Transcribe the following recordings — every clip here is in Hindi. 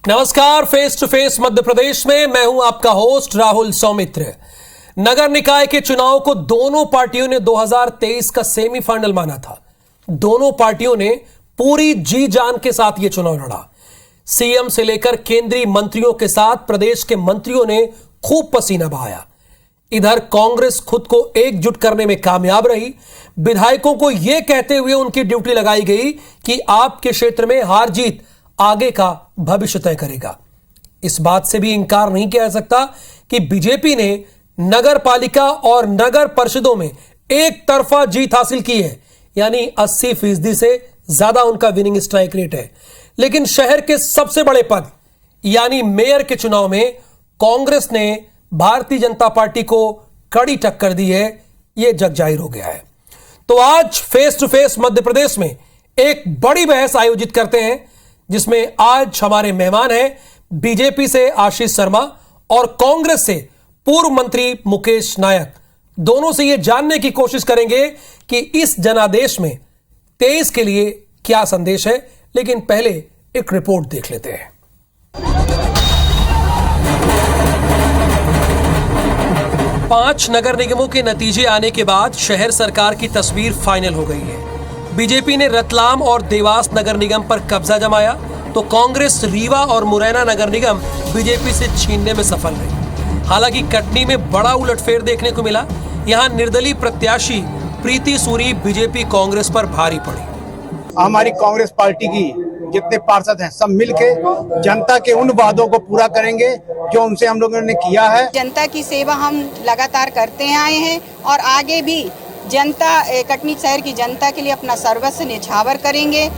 नमस्कार, face to face Madhya Pradesh में मैं हूं आपका होस्ट राहुल सौमित्र। नगर निकाय के चुनाव को दोनों पार्टियों ने 2023 का सेमीफाइनल माना था। दोनों पार्टियों ने पूरी जी जान के साथ यह चुनाव लड़ा। सीएम से लेकर केंद्रीय मंत्रियों के साथ प्रदेश के मंत्रियों ने खूब पसीना बहाया। इधर कांग्रेस खुद को एकजुट करने में कामयाब रही। विधायकों को यह कहते हुए उनकी ड्यूटी लगाई गई कि आपके क्षेत्र में हार जीत आगे का भविष्य तय करेगा। इस बात से भी इंकार नहीं किया जा सकता कि बीजेपी ने नगर पालिका और नगर परिषदों में एक तरफा जीत हासिल की है, यानी 80% से ज्यादा उनका विनिंग स्ट्राइक रेट है। लेकिन शहर के सबसे बड़े पद यानी मेयर के चुनाव में कांग्रेस ने भारतीय जनता पार्टी को कड़ी टक्कर दी है, यह जग जाहिर हो गया है। तो आज face to face Madhya Pradesh में एक बड़ी बहस आयोजित करते हैं, जिसमें आज हमारे मेहमान हैं बीजेपी से आशीष शर्मा और कांग्रेस से पूर्व मंत्री मुकेश नायक। दोनों से यह जानने की कोशिश करेंगे कि इस जनादेश में 23 के लिए क्या संदेश है। लेकिन पहले एक रिपोर्ट देख लेते हैं। पांच नगर निगमों के नतीजे आने के बाद शहर सरकार की तस्वीर फाइनल हो गई है। बीजेपी ने रतलाम और देवास नगर निगम पर कब्जा जमाया, तो कांग्रेस रीवा और मुरैना नगर निगम बीजेपी से छीनने में सफल रही। हालांकि कटनी में बड़ा उलटफेर देखने को मिला। यहां निर्दलीय प्रत्याशी प्रीति सूरी बीजेपी कांग्रेस पर भारी पड़ी। हमारी कांग्रेस पार्टी की जितने पार्षद हैं सब मिलके जनता के उन वादों को पूरा करेंगे जो उनसे हम लोगों ने किया है। जनता की सेवा हम लगातार करते आए हैं और आगे भी जनता कटनी शहर की जनता के लिए अपना सर्वस्व न्यौछावर करेंगे।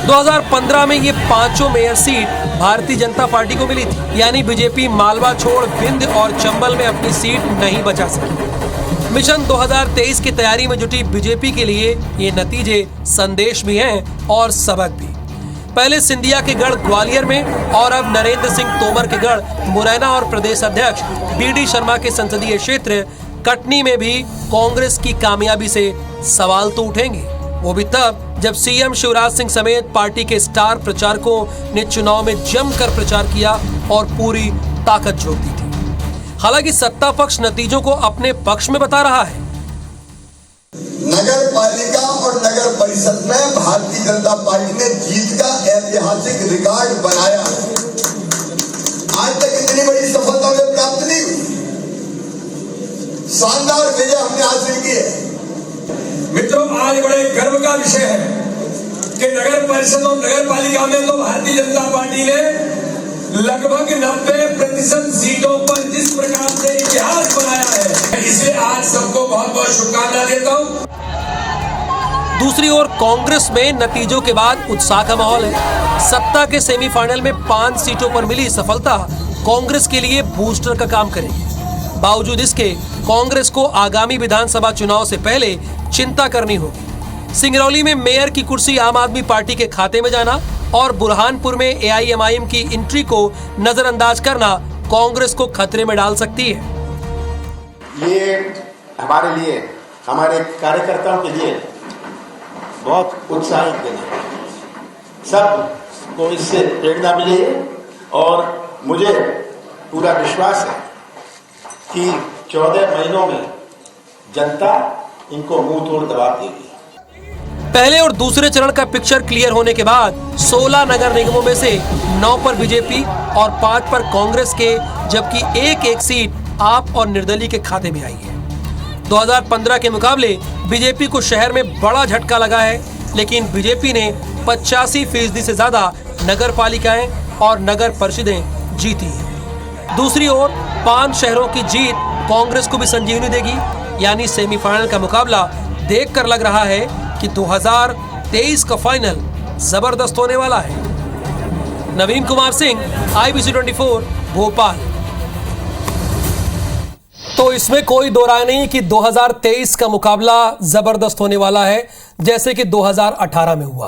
2015 में ये पांचों mayor seat Bharatiya Janata party को मिली थी, यानी बीजेपी मालवा छोड़ विंध्य और चंबल में अपनी सीट नहीं बचा सकी। मिशन 2023 की तैयारी में जुटी बीजेपी के लिए ये नतीजे संदेश भी हैं और सबक भी। पहले सिंधिया के गढ़ ग्वालियर में और अब नरेंद्र सिंह तोमर के गढ़ मुरैना और प्रदेश अध्यक्ष बीडी शर्मा के संसदीय क्षेत्र कटनी में भी कांग्रेस की कामयाबी से सवाल तो उठेंगे, वो भी तब जब सीएम शिवराज सिंह समेत पार्टी के स्टार प्रचारकों ने चुनाव में जमकर प्रचार किया और पूरी ताकत झोंक दी थी। हालांकि सत्ता पक्ष नतीजों को अपने पक्ष में बता रहा है। नगर पालिका और नगर परिषद में भारतीय जनता पार्टी ने जीत का ऐतिहासिक रिकॉर्ड बनाया है। आज तक इतनी बड़ी सफलता हमें प्राप्त नहीं हुई। शानदार विजय हमने हासिल की है। मित्रों, आज बड़े गर्व का विषय है कि नगर परिषद और नगर पालिका में तो भारतीय जनता पार्टी ने लगभग 90% सीटों पर जिस प्रकार से इतिहास बनाया है, इसे आज सबको बहुत बहुत शुभकामनाएं देता हूं। दूसरी ओर कांग्रेस में नतीजों के बाद उत्साह का माहौल है। सत्ता के सेमीफाइनल में 5 सीटों पर मिली सफलता कांग्रेस के लिए बूस्टर का काम करेगी। बावजूद इसके कांग्रेस को आगामी विधानसभा चुनाव से पहले चिंता करनी होगी। सिंगरौली में मेयर की कुर्सी आम आदमी पार्टी के खाते में जाना और बुरहानपुर में एआईएमआईएम की एंट्री को नजरअंदाज करना कांग्रेस को खतरे में डाल सकती है। ये हमारे लिए, हमारे कार्यकर्ताओं के लिए बहुत उत्साहित दिन है। सबको इससे प्रेरणा मिली है और मुझे पूरा विश्वास है कि 14 महीनों में जनता इनको मुंह तोड़ जवाब देगी। पहले और दूसरे चरण का पिक्चर क्लियर होने के बाद 16 नगर निगमों में से 9 पर बीजेपी और 5 पर कांग्रेस के, जबकि एक सीट आप और निर्दलीय के खाते में आई है। 2015 के मुकाबले बीजेपी को शहर में बड़ा झटका लगा है, लेकिन बीजेपी ने 85% से ज्यादा नगर पालिकाएं और नगर परिषदें जीती है। दूसरी ओर 5 शहरों की जीत कांग्रेस को भी संजीवनी देगी, यानी सेमीफाइनल का मुकाबला देखकर लग रहा है कि 2023 का फाइनल जबरदस्त होने वाला है। नवीन कुमार सिंह, IBC 24, भोपाल। तो इसमें कोई दो राय नहीं कि 2023 का मुकाबला जबरदस्त होने वाला है, जैसे कि 2018 में हुआ।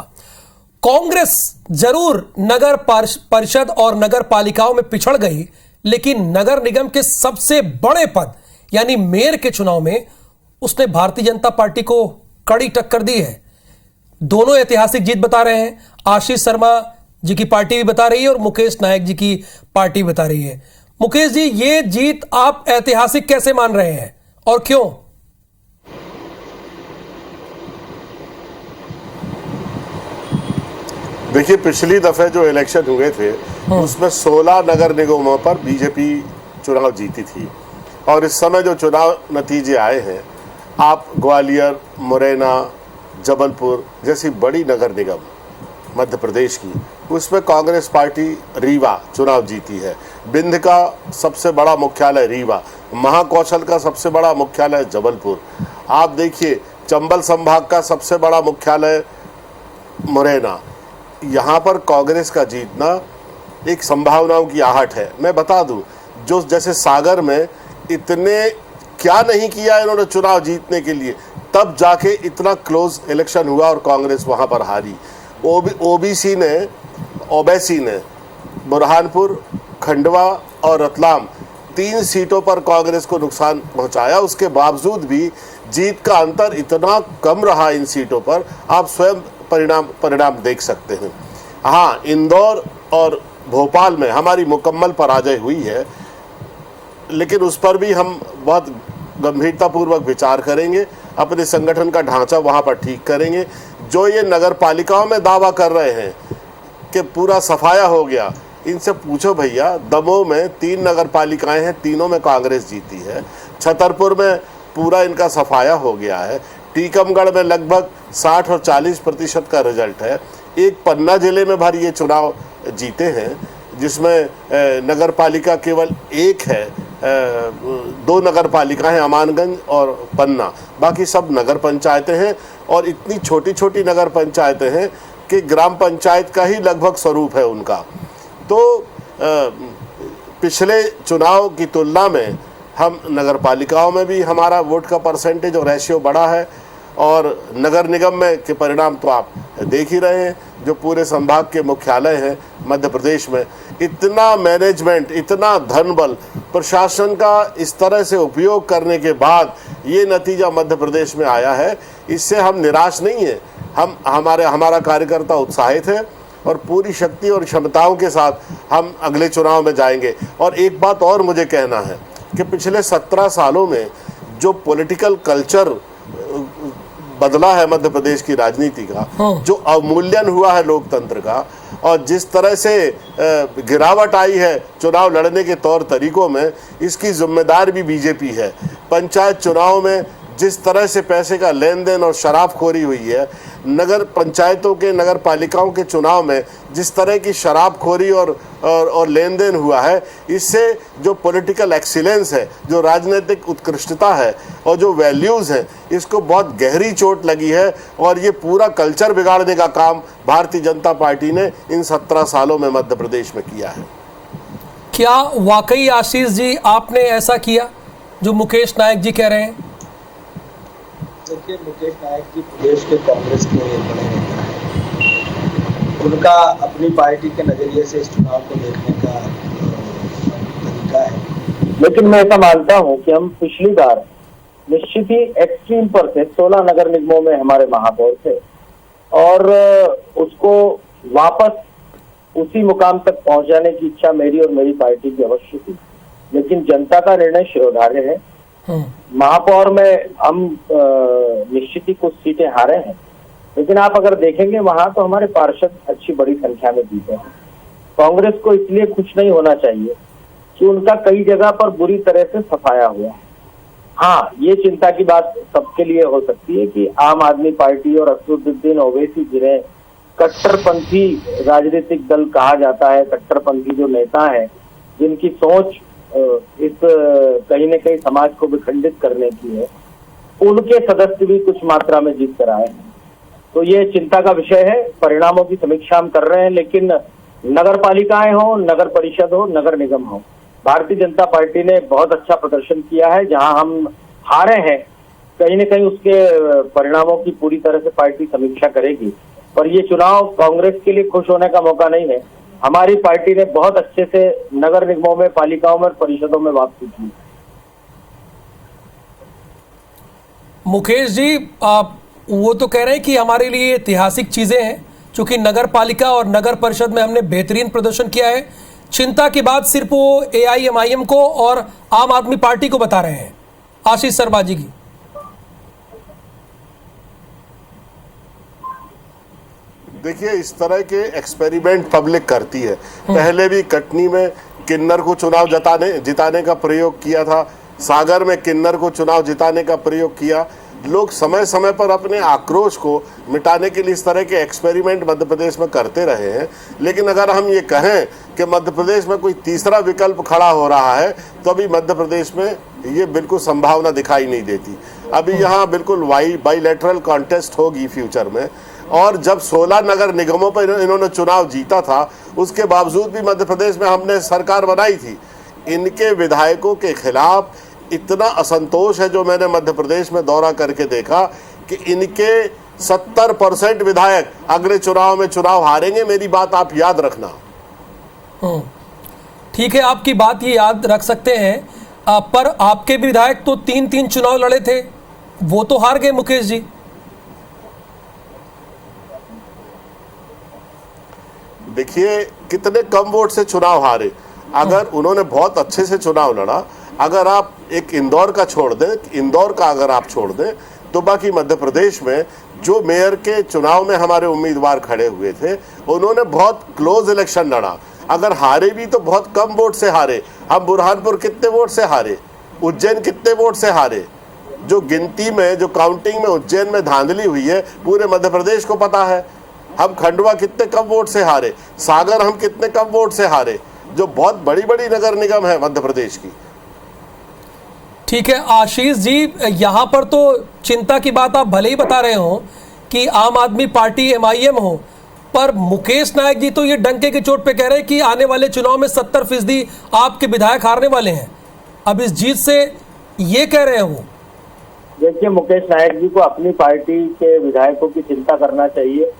कांग्रेस जरूर नगर परिषद और नगर पालिकाओं में पिछड़ गई, लेकिन नगर निगम के सबसे बड़े पद यानी मेयर के चुनाव में उसने भारतीय जनता पार्टी को कड़ी टक्कर दी है। दोनों ऐतिहासिक जीत बता रहे हैं। आशीष शर्मा जी की पार्टी भी बता रही है और मुकेश नायक जी की पार्टी बता रही है। मुकेश जी, ये जीत आप ऐतिहासिक कैसे मान रहे हैं और क्यों? देखिए, पिछली दफे जो इलेक्शन हुए थे उसमें 16 नगर निगमों पर बीजेपी चुनाव जीती थी और इस समय जो चुनाव नतीजे आए हैं, आप ग्वालियर, मुरैना, जबलपुर जैसी बड़ी नगर निगम मध्य प्रदेश की, उसमें कांग्रेस पार्टी रीवा चुनाव जीती है। बिंद का सबसे बड़ा मुख्यालय रीवा, महाकौशल का सबसे बड़ा मुख्यालय जबलपुर, आप देखिए चंबल संभाग का सबसे बड़ा मुख्यालय मुरैना। यहाँ पर कांग्रेस का जीतना एक संभावनाओं की आहट है। मैं बता दूं, जो जैसे सागर में इतने क्या नहीं किया इन्होंने चुनाव जीतने के लिए, तब जाके इतना क्लोज इलेक्शन हुआ और कांग्रेस वहाँ पर हारी। ओबीसी ने, ओवैसी ने बुरहानपुर, खंडवा और रतलाम 3 सीटों पर कांग्रेस को नुकसान पहुंचाया। उसके बावजूद भी जीत का अंतर इतना कम रहा इन सीटों पर, आप स्वयं परिणाम देख सकते हैं। हाँ, इंदौर और भोपाल में हमारी मुकम्मल पराजय हुई है, लेकिन उस पर भी हम बहुत गंभीरतापूर्वक विचार करेंगे, अपने संगठन का ढांचा वहाँ पर ठीक करेंगे। जो ये नगर पालिकाओं में दावा कर रहे हैं कि पूरा सफाया हो गया, इनसे पूछो भैया, दमोह में 3 नगर पालिकाएँ हैं, तीनों में कांग्रेस जीती है। छतरपुर में पूरा इनका सफाया हो गया है। टीकमगढ़ में लगभग 60 और 40% का रिजल्ट है। एक पन्ना जिले में भर ये चुनाव जीते हैं, जिसमें नगर पालिका केवल एक है, 2 नगर पालिका हैं, अमानगंज और पन्ना, बाकी सब नगर पंचायतें हैं। और इतनी छोटी छोटी नगर पंचायतें हैं कि ग्राम पंचायत का ही लगभग स्वरूप है उनका। तो पिछले चुनाव की तुलना में हम नगर पालिकाओं में भी हमारा वोट का परसेंटेज और रेशियो बढ़ा है, और नगर निगम में के परिणाम तो आप देख ही रहे हैं। जो पूरे संभाग के मुख्यालय हैं मध्य प्रदेश में, इतना मैनेजमेंट, इतना धन बल प्रशासन का इस तरह से उपयोग करने के बाद ये नतीजा मध्य प्रदेश में आया है। इससे हम निराश नहीं हैं, हमारा कार्यकर्ता उत्साहित है और पूरी शक्ति और क्षमताओं के साथ हम अगले चुनाव में जाएंगे। और एक बात और मुझे कहना है कि पिछले 17 सालों में जो पॉलिटिकल कल्चर बदला है मध्य प्रदेश की राजनीति का, जो अवमूल्यन हुआ है लोकतंत्र का, और जिस तरह से गिरावट आई है चुनाव लड़ने के तौर तरीकों में, इसकी जिम्मेदार भी बीजेपी है। पंचायत चुनाव में जिस तरह से पैसे का लेन देन और शराबखोरी हुई है, नगर पंचायतों के, नगर पालिकाओं के चुनाव में जिस तरह की शराबखोरी और लेन देन हुआ है, इससे जो पॉलिटिकल एक्सीलेंस है, जो राजनीतिक उत्कृष्टता है और जो वैल्यूज़ हैं, इसको बहुत गहरी चोट लगी है। और ये पूरा कल्चर बिगाड़ने का काम भारतीय जनता पार्टी ने इन 17 सालों में मध्य प्रदेश में किया है। क्या वाकई आशीष जी आपने ऐसा किया जो मुकेश नायक जी कह रहे हैं? देखिए, मुकेश नायक जी प्रदेश के कांग्रेस के बड़े नेता हैं। उनका अपनी पार्टी के नजरिए से इस चुनाव को देखने का तरीका है, लेकिन मैं ऐसा मानता हूं कि हम पिछली बार निश्चित ही एक्सट्रीम पर थे। 16 नगर निगमों में हमारे महापौर थे और उसको वापस उसी मुकाम तक पहुंचाने की इच्छा मेरी और मेरी पार्टी की अवश्य थी, लेकिन जनता का निर्णय शिरोधार्य है। महापौर में हम निश्चित ही कुछ सीटें हारे हैं, लेकिन आप अगर देखेंगे वहां तो हमारे पार्षद अच्छी बड़ी संख्या में जीते हैं। कांग्रेस को इसलिए खुश नहीं होना चाहिए कि उनका कई जगह पर बुरी तरह से सफाया हुआ है। हाँ, ये चिंता की बात सबके लिए हो सकती है कि आम आदमी पार्टी और असदुद्दीन ओवैसी, जिन्हें कट्टरपंथी राजनीतिक दल कहा जाता है, कट्टरपंथी जो नेता है, जिनकी सोच इस कहीं न कहीं समाज को विखंडित करने की है, उनके सदस्य भी कुछ मात्रा में जीत कर आए हैं। तो ये चिंता का विषय है। परिणामों की समीक्षा हम कर रहे हैं, लेकिन नगर पालिकाएं हो, नगर परिषद हो, नगर निगम हो, भारतीय जनता पार्टी ने बहुत अच्छा प्रदर्शन किया है। जहां हम हारे हैं, कहीं न कहीं उसके परिणामों की पूरी तरह से पार्टी समीक्षा करेगी। पर ये चुनाव कांग्रेस के लिए खुश होने का मौका नहीं है। हमारी पार्टी ने बहुत अच्छे से नगर निगमों में, पालिकाओं में, परिषदों में वापसी की। मुकेश जी, आप वो तो कह रहे हैं कि हमारे लिए ऐतिहासिक चीजें हैं, चूंकि नगर पालिका और नगर परिषद में हमने बेहतरीन प्रदर्शन किया है, चिंता की बात सिर्फ वो AIMIM को और आम आदमी पार्टी को बता रहे हैं। आशीष शर्मा जी की देखिए, इस तरह के एक्सपेरिमेंट पब्लिक करती है। पहले भी कटनी में किन्नर को चुनाव जिताने का प्रयोग किया था, सागर में किन्नर को चुनाव जिताने का प्रयोग किया। लोग समय समय पर अपने आक्रोश को मिटाने के लिए इस तरह के एक्सपेरिमेंट मध्य प्रदेश में करते रहे हैं। लेकिन अगर हम ये कहें कि मध्य प्रदेश में कोई तीसरा विकल्प खड़ा हो रहा है, तो अभी मध्य प्रदेश में ये बिल्कुल संभावना दिखाई नहीं देती। अभी यहाँ बिल्कुल बाईलैटरल कॉन्टेस्ट होगी फ्यूचर में। और जब 16 नगर निगमों पर इन्होंने चुनाव जीता था, उसके बावजूद भी मध्य प्रदेश में हमने सरकार बनाई थी। इनके विधायकों के खिलाफ इतना असंतोष है, जो मैंने मध्य प्रदेश में दौरा करके देखा, कि इनके 70% विधायक अगले चुनाव में चुनाव हारेंगे। मेरी बात आप याद रखना। ठीक है, आपकी बात ये याद रख सकते हैं, पर आपके विधायक तो 3 चुनाव लड़े थे, वो तो हार गए मुकेश जी। देखिए, कितने कम वोट से चुनाव हारे। अगर उन्होंने बहुत अच्छे से चुनाव लड़ा, अगर आप एक इंदौर का छोड़ दें, इंदौर का अगर आप छोड़ दें, तो बाकी मध्य प्रदेश में जो मेयर के चुनाव में हमारे उम्मीदवार खड़े हुए थे, उन्होंने बहुत क्लोज इलेक्शन लड़ा। अगर हारे भी तो बहुत कम वोट से हारे। हम बुरहानपुर कितने वोट से हारे, उज्जैन कितने वोट से हारे। जो गिनती में, जो काउंटिंग में उज्जैन में धांधली हुई है, पूरे मध्य प्रदेश को पता है। हम खंडवा कितने कम वोट से हारे, सागर हम कितने कम वोट से हारे, जो बहुत बड़ी बड़ी नगर निगम है मध्य प्रदेश की। ठीक है आशीष जी, यहाँ पर तो चिंता की बात आप भले ही बता रहे हो कि आम आदमी पार्टी MIM हो, पर मुकेश नायक जी तो ये डंके की चोट पे कह रहे हैं कि आने वाले चुनाव में 70% आपके विधायक हारने वाले हैं। अब इस जीत से ये कह रहे हैं वो। देखिए, मुकेश नायक जी को अपनी पार्टी के विधायकों की चिंता करना चाहिए।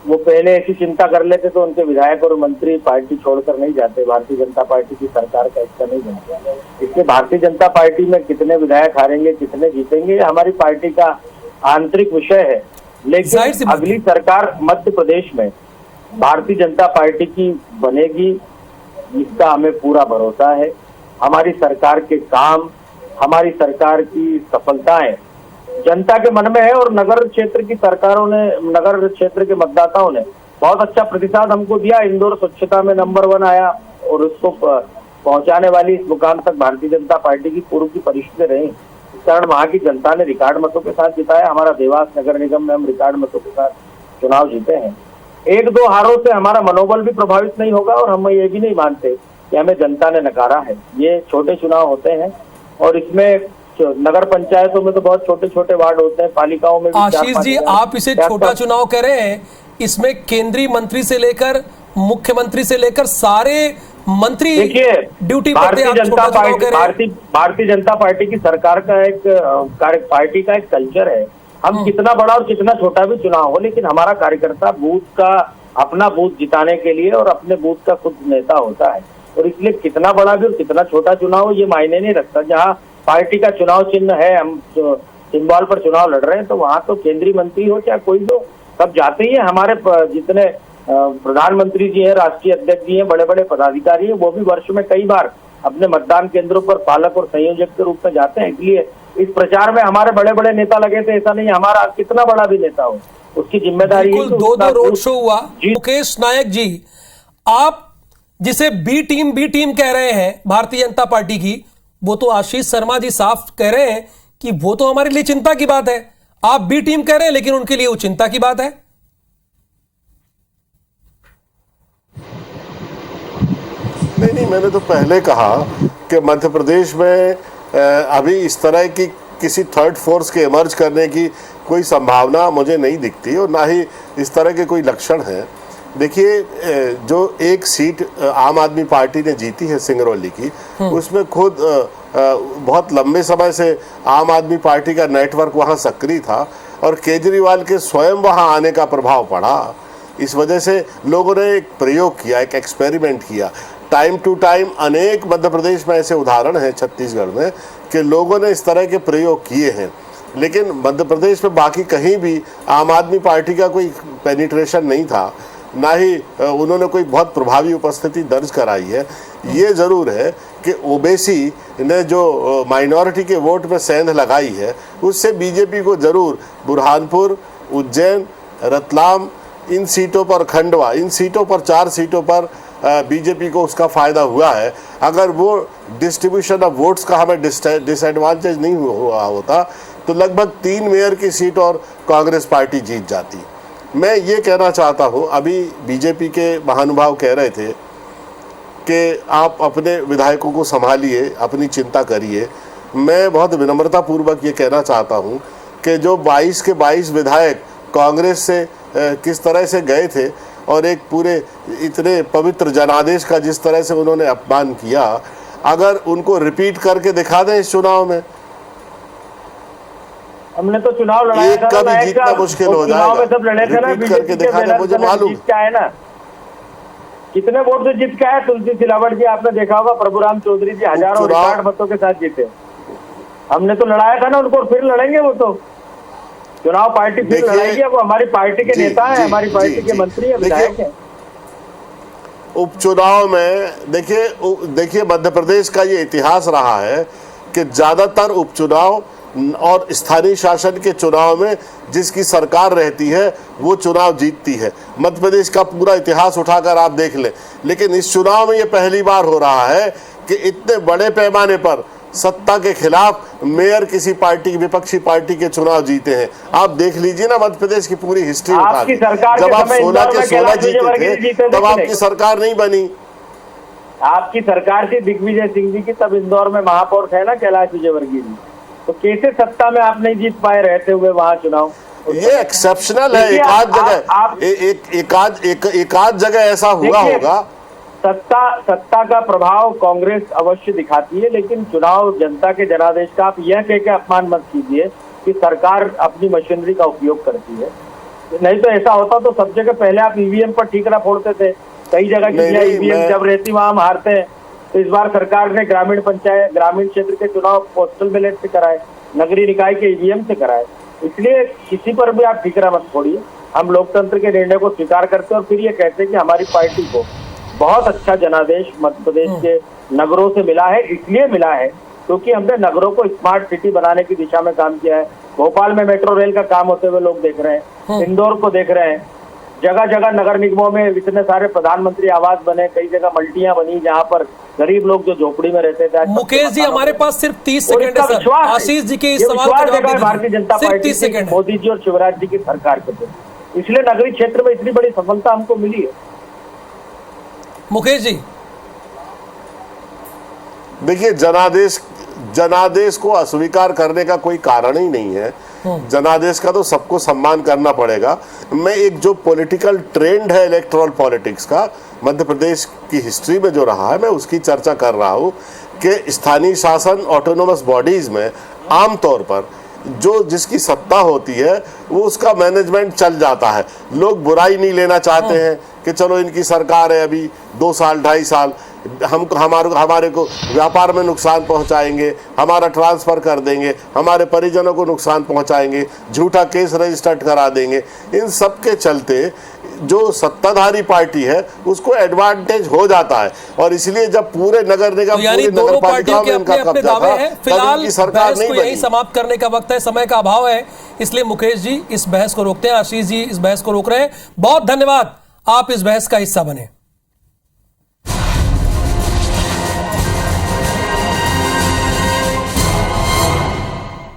वो पहले ऐसी चिंता कर लेते तो उनके विधायक और मंत्री पार्टी छोड़कर नहीं जाते, भारतीय जनता पार्टी की सरकार का हिस्सा नहीं बनते। इसलिए भारतीय जनता पार्टी में कितने विधायक हारेंगे, कितने जीतेंगे, हमारी पार्टी का आंतरिक विषय है। लेकिन अगली सरकार मध्य प्रदेश में भारतीय जनता पार्टी की बनेगी, इसका हमें पूरा भरोसा है। हमारी सरकार के काम, हमारी सरकार की सफलताएं जनता के मन में है, और नगर क्षेत्र की सरकारों ने, नगर क्षेत्र के मतदाताओं ने बहुत अच्छा प्रतिसाद हमको दिया। इंदौर स्वच्छता में नंबर 1 आया, और उसको पहुंचाने वाली इस मुकाम तक भारतीय जनता पार्टी की पूर्व की परिषदें रही। इस कारण वहां की जनता ने रिकॉर्ड मतों के साथ जिताया। हमारा देवास नगर निगम में हम रिकॉर्ड मतों के साथ चुनाव जीते हैं। 1-2 हारों से हमारा मनोबल भी प्रभावित नहीं होगा, और हम ये भी नहीं मानते कि हमें जनता ने नकारा है। ये छोटे चुनाव होते हैं, और इसमें नगर पंचायतों में तो बहुत छोटे छोटे वार्ड होते हैं, पालिकाओं में भी। आशीष जी, आप इसे छोटा चुनाव कह रहे हैं, इसमें केंद्रीय मंत्री से लेकर मुख्यमंत्री से लेकर सारे मंत्री ड्यूटी पर थे। भारतीय जनता पार्टी की सरकार का एक पार्टी का एक कल्चर है। हम कितना बड़ा और कितना छोटा भी चुनाव हो, लेकिन हमारा कार्यकर्ता बूथ का, अपना बूथ जिताने के लिए और अपने बूथ का खुद नेता होता है। और इसलिए कितना बड़ा भी और कितना छोटा चुनाव हो, ये मायने नहीं रखता। जहाँ पार्टी का चुनाव चिन्ह है, हम सिंबल पर चुनाव लड़ रहे हैं, तो वहां तो केंद्रीय मंत्री हो चाहे कोई हो, सब जाते ही है। हमारे जितने प्रधानमंत्री जी हैं, राष्ट्रीय अध्यक्ष जी हैं, बड़े बड़े पदाधिकारी हैं, वो भी वर्ष में कई बार अपने मतदान केंद्रों पर पालक और संयोजक के रूप में जाते हैं। इसलिए इस प्रचार में हमारे बड़े बड़े नेता लगे थे, ऐसा नहीं, हमारा कितना बड़ा भी नेता हो उसकी जिम्मेदारी है। 2 रोड शो हुआ। मुकेश नायक जी, आप जिसे बी टीम कह रहे हैं भारतीय जनता पार्टी की, वो तो आशीष शर्मा जी साफ कह रहे हैं कि वो तो हमारे लिए चिंता की बात है। आप बी टीम कह रहे हैं, लेकिन उनके लिए वो चिंता की बात है। नहीं, मैंने तो पहले कहा कि मध्य प्रदेश में अभी इस तरह की किसी थर्ड फोर्स के इमर्ज करने की कोई संभावना मुझे नहीं दिखती, और ना ही इस तरह के कोई लक्षण हैं। देखिए, जो एक सीट आम आदमी पार्टी ने जीती है सिंगरौली की, उसमें खुद बहुत लंबे समय से आम आदमी पार्टी का नेटवर्क वहाँ सक्रिय था, और केजरीवाल के स्वयं वहाँ आने का प्रभाव पड़ा। इस वजह से लोगों ने एक प्रयोग किया, एक एक्सपेरिमेंट किया। टाइम टू टाइम अनेक मध्य प्रदेश में ऐसे उदाहरण हैं, छत्तीसगढ़ में, कि लोगों ने इस तरह के प्रयोग किए हैं। लेकिन मध्य प्रदेश में बाकी कहीं भी आम आदमी पार्टी का कोई पेनिट्रेशन नहीं था, ना ही उन्होंने कोई बहुत प्रभावी उपस्थिति दर्ज कराई है। ये ज़रूर है कि ओबीसी ने जो माइनॉरिटी के वोट में सेंध लगाई है, उससे बीजेपी को ज़रूर बुरहानपुर, उज्जैन, रतलाम, इन सीटों पर, खंडवा, इन सीटों पर, 4 सीटों पर बीजेपी को उसका फ़ायदा हुआ है। अगर वो डिस्ट्रीब्यूशन ऑफ वोट्स का हमें डिसएडवांटेज नहीं हुआ होता तो लगभग 3 मेयर की सीट और कांग्रेस पार्टी जीत जाती। मैं ये कहना चाहता हूँ, अभी बीजेपी के महानुभाव कह रहे थे कि आप अपने विधायकों को संभालिए, अपनी चिंता करिए। मैं बहुत विनम्रतापूर्वक ये कहना चाहता हूँ कि जो 22 के 22 विधायक कांग्रेस से किस तरह से गए थे और एक पूरे इतने पवित्र जनादेश का जिस तरह से उन्होंने अपमान किया, अगर उनको रिपीट करके दिखा दें इस चुनाव में, हमने तो चुनाव लड़ाया एक का भी जीतना मुश्किल हो जाएगा। सब लड़े थे ना, रिपीट करके दिखा दें, मुझे मालूम जीत के आए ना, कितने वोट से जीत के आए। तुलसी सिलावट जी आपने देखा होगा, प्रभुराम चौधरी जी हजारों रिकॉर्ड मतों के साथ जीते। हमने तो लड़ाया था ना उनको, फिर लड़ेंगे वो तो चुनाव पार्टी फिर लड़ाएगी। वो हमारी पार्टी के नेता है, हमारी पार्टी के मंत्री है, विधायक है। उपचुनाव में देखिए मध्य प्रदेश का ये इतिहास रहा है कि ज्यादातर उपचुनाव और स्थानीय शासन के चुनाव में जिसकी सरकार रहती है वो चुनाव जीतती है। मध्य प्रदेश का पूरा इतिहास उठाकर आप देख लें, लेकिन इस चुनाव में ये पहली बार हो रहा है कि इतने बड़े पैमाने पर सत्ता के खिलाफ मेयर किसी पार्टी, विपक्षी पार्टी के चुनाव जीते हैं। आप देख लीजिए ना मध्य प्रदेश की पूरी हिस्ट्री उठा के, जब आप 16 के 16 जीते थे तब आपकी सरकार नहीं बनी। आपकी सरकार थी दिग्विजय सिंह जी की, तब इंदौर में महापौर थे ना कैलाश विजयवर्गीय जी, तो कैसे सत्ता में आप नहीं जीत पाए रहते हुए वहाँ चुनाव? ये एक्सेप्शनल है। एक आध जगह ऐसा हुआ होगा। सत्ता का प्रभाव कांग्रेस अवश्य दिखाती है, लेकिन चुनाव जनता के जनादेश का आप यह कह के अपमान मत कीजिए कि सरकार अपनी मशीनरी का उपयोग करती है। नहीं तो ऐसा होता तो सब जगह पहले आप ईवीएम पर ठीकरा फोड़ते थे, कई जगह की ईवीएम जब रहती वहां हम हारते हैं। तो इस बार सरकार ने ग्रामीण पंचायत, ग्रामीण क्षेत्र के चुनाव पोस्टल बैलेट से कराए, नगरीय निकाय के ईवीएम से कराए। इसलिए किसी पर भी आप ठीकरा मत फोड़िए। हम लोकतंत्र के निर्णय को स्वीकार करते हैं और फिर ये कहते हैं कि हमारी पार्टी को बहुत अच्छा जनादेश मध्य प्रदेश के नगरों से मिला है। इसलिए मिला है क्योंकि हमने नगरों को स्मार्ट सिटी बनाने की दिशा में काम किया है। भोपाल में मेट्रो रेल का काम होते हुए लोग देख रहे हैं, इंदौर को देख रहे हैं। जगह जगह नगर निगमों में इतने सारे प्रधानमंत्री आवास बने, कई जगह मल्टियां बनी जहां पर गरीब लोग जो झोपड़ी में रहते थे। मुकेश जी हमारे पास सिर्फ 30 सेकंड है सर। आशीष जी के इस सवाल का जवाब दीजिए। भारतीय जनता पार्टी, मोदी जी और शिवराज जी की सरकार के थे, इसलिए नगरीय क्षेत्र में इतनी बड़ी सफलता हमको मिली है। मुकेश जी देखिए, जनादेश को अस्वीकार करने का कोई कारण ही नहीं है। जनादेश का तो सबको सम्मान करना पड़ेगा। मैं एक जो पॉलिटिकल ट्रेंड है इलेक्टोरल पॉलिटिक्स का मध्य प्रदेश की हिस्ट्री में जो रहा है, मैं उसकी चर्चा कर रहा हूँ कि स्थानीय शासन ऑटोनोमस बॉडीज में आमतौर पर जो जिसकी सत्ता होती है वो उसका मैनेजमेंट चल जाता है। लोग बुराई नहीं लेना चाहते हैं कि चलो इनकी सरकार है अभी 2 साल 2.5 साल, हमारे को व्यापार में नुकसान पहुंचाएंगे, हमारा ट्रांसफ़र कर देंगे, हमारे परिजनों को नुकसान पहुंचाएंगे, झूठा केस रजिस्टर्ड करा देंगे। इन सब के चलते जो सत्ताधारी पार्टी है उसको एडवांटेज हो जाता है और इसलिए जब पूरे नगर निगम, पूरी नगर पालिका में इनका कब्जा था, तब इनकी सरकार नहीं बनी। यही समाप्त करने का वक्त है, समय का अभाव है, इसलिए मुकेश जी इस बहस को रोकते हैं, आशीष जी इस बहस को रोक रहे हैं। बहुत धन्यवाद, आप इस बहस का हिस्सा बने।